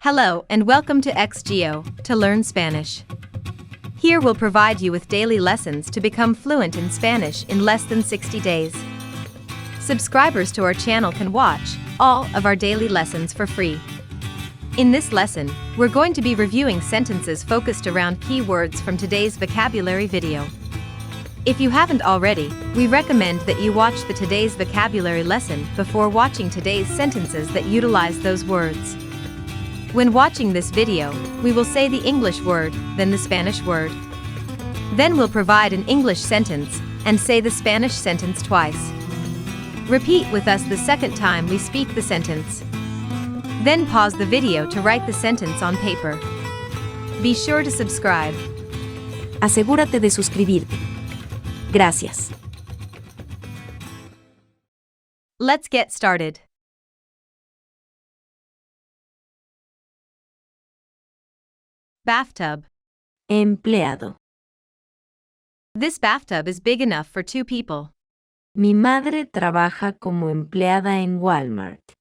Hello and welcome to X-Geo, to learn Spanish. Here we'll provide you with daily lessons to become fluent in Spanish in less than 60 days. Subscribers to our channel can watch all of our daily lessons for free. In this lesson, we're going to be reviewing sentences focused around key words from today's vocabulary video. If you haven't already, we recommend that you watch the today's vocabulary lesson before watching today's sentences that utilize those words. When watching this video, we will say the English word, then the Spanish word. Then we'll provide an English sentence and say the Spanish sentence twice. Repeat with us the second time we speak the sentence. Then pause the video to write the sentence on paper. Be sure to subscribe. Asegúrate de suscribirte. Gracias. Let's get started. Bathtub. Empleado. This bathtub is big enough for 2 people. Mi madre trabaja como empleada en Walmart.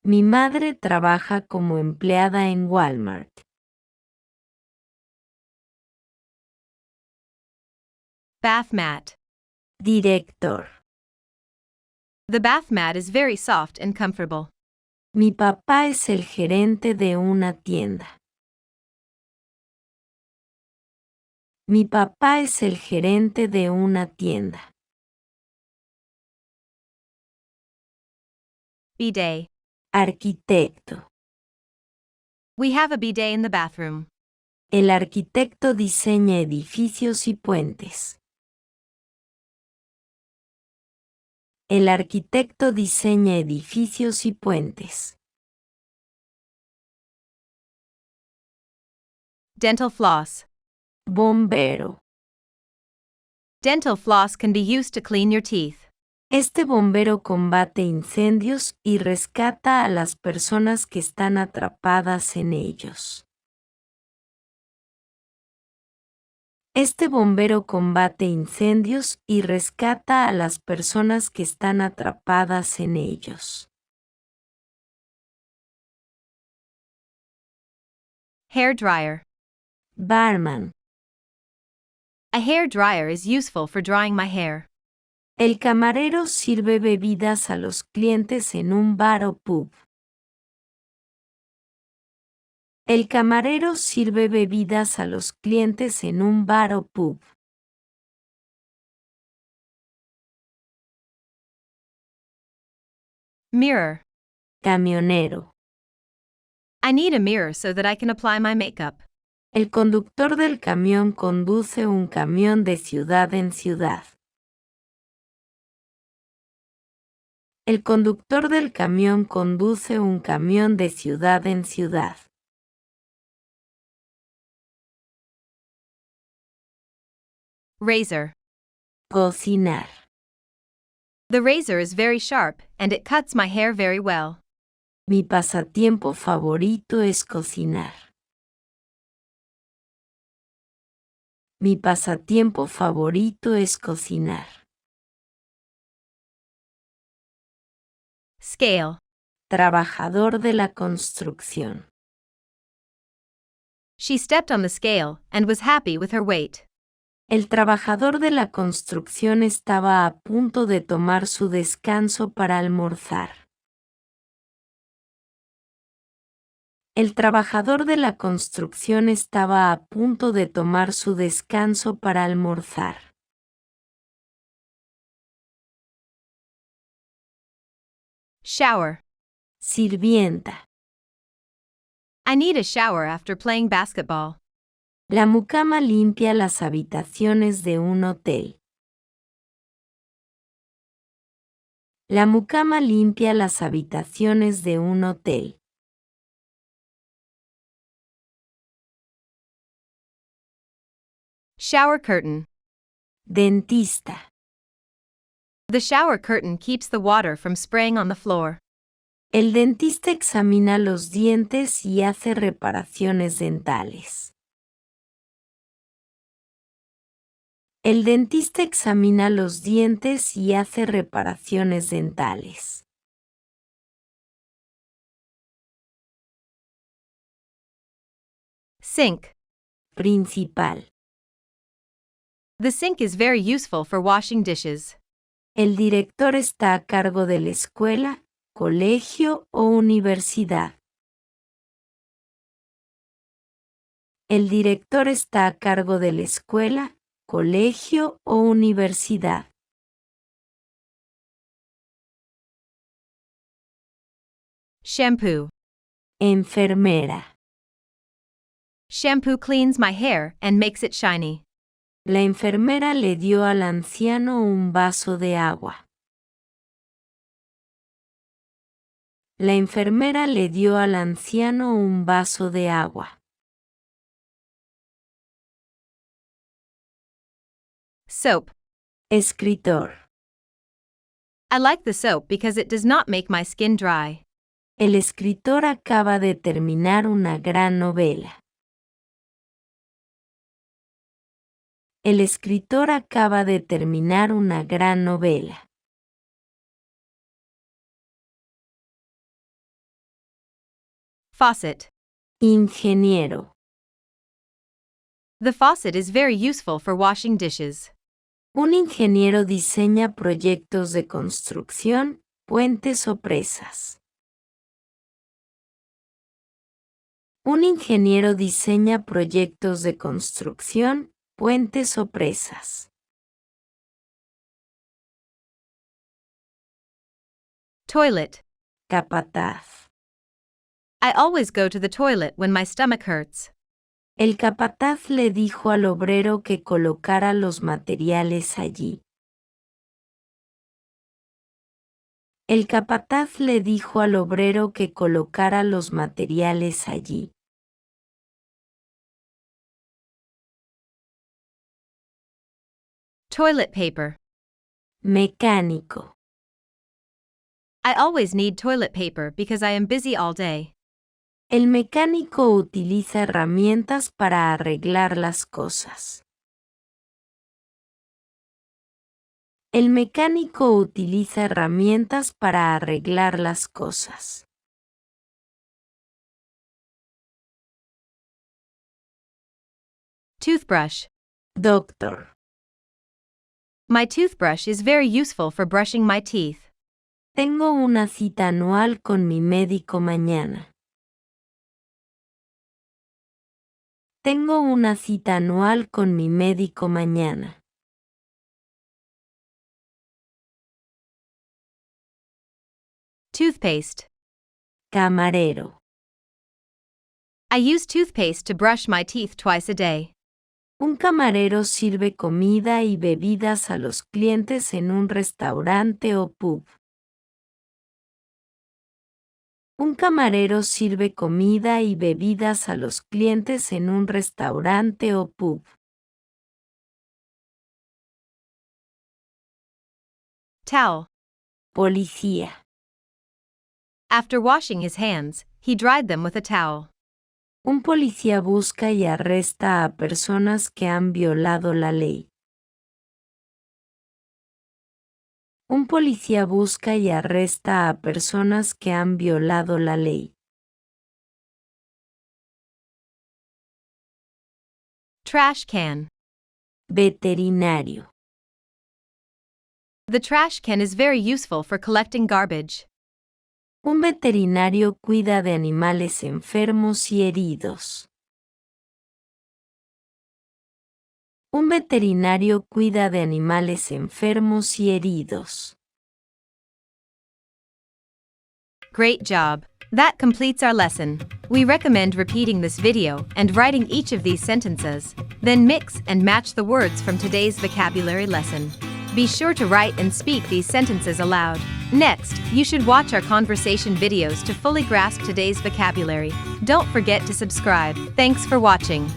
Mi madre trabaja como empleada en Walmart. Bath mat. Director. The bath mat is very soft and comfortable. Mi papá es el gerente de una tienda. Mi papá es el gerente de una tienda. Bidet. Arquitecto. We have a bidet in the bathroom. El arquitecto diseña edificios y puentes. El arquitecto diseña edificios y puentes. Dental floss. Bombero. Dental floss can be used to clean your teeth. Este bombero combate incendios y rescata a las personas que están atrapadas en ellos. Este bombero combate incendios y rescata a las personas que están atrapadas en ellos. Hair dryer. Barman. A hair dryer is useful for drying my hair. El camarero sirve bebidas a los clientes en un bar o pub. El camarero sirve bebidas a los clientes en un bar o pub. Mirror. Camionero. I need a mirror so that I can apply my makeup. El conductor del camión conduce un camión de ciudad en ciudad. El conductor del camión conduce un camión de ciudad en ciudad. Razor. Cocinar. The razor is very sharp and it cuts my hair very well. Mi pasatiempo favorito es cocinar. Mi pasatiempo favorito es cocinar. Scale. Trabajador de la construcción. She stepped on the scale and was happy with her weight. El trabajador de la construcción estaba a punto de tomar su descanso para almorzar. El trabajador de la construcción estaba a punto de tomar su descanso para almorzar. Shower. Sirvienta. I need a shower after playing basketball. La mucama limpia las habitaciones de un hotel. La mucama limpia las habitaciones de un hotel. Shower curtain. Dentista. The shower curtain keeps the water from spraying on the floor. El dentista examina los dientes y hace reparaciones dentales. El dentista examina los dientes y hace reparaciones dentales. Sink. Principal. The sink is very useful for washing dishes. El director está a cargo de la escuela, colegio o universidad. El director está a cargo de la escuela, colegio o universidad. Shampoo. Enfermera. Shampoo cleans my hair and makes it shiny. La enfermera le dio al anciano un vaso de agua. La enfermera le dio al anciano un vaso de agua. Soap. Escritor. I like the soap because it does not make my skin dry. El escritor acaba de terminar una gran novela. El escritor acaba de terminar una gran novela. Faucet. Ingeniero. The faucet is very useful for washing dishes. Un ingeniero diseña proyectos de construcción, puentes o presas. Un ingeniero diseña proyectos de construcción, puentes o presas. Toilet. Capataz. I always go to the toilet when my stomach hurts. El capataz le dijo al obrero que colocara los materiales allí. El capataz le dijo al obrero que colocara los materiales allí. Toilet paper. Mecánico. I always need toilet paper because I am busy all day. El mecánico utiliza herramientas para arreglar las cosas. El mecánico utiliza herramientas para arreglar las cosas. Toothbrush. Doctor. My toothbrush is very useful for brushing my teeth. Tengo una cita anual con mi médico mañana. Tengo una cita anual con mi médico mañana. Toothpaste. Camarero. I use toothpaste to brush my teeth twice a day. Un camarero sirve comida y bebidas a los clientes en un restaurante o pub. Un camarero sirve comida y bebidas a los clientes en un restaurante o pub. Towel. Policía. After washing his hands, he dried them with a towel. Un policía busca y arresta a personas que han violado la ley. Un policía busca y arresta a personas que han violado la ley. Trash can. Veterinario. The trash can is very useful for collecting garbage. Un veterinario cuida de animales enfermos y heridos. Un veterinario cuida de animales enfermos y heridos. Great job! That completes our lesson. We recommend repeating this video and writing each of these sentences, then mix and match the words from today's vocabulary lesson. Be sure to write and speak these sentences aloud. Next, you should watch our conversation videos to fully grasp today's vocabulary. Don't forget to subscribe. Thanks for watching.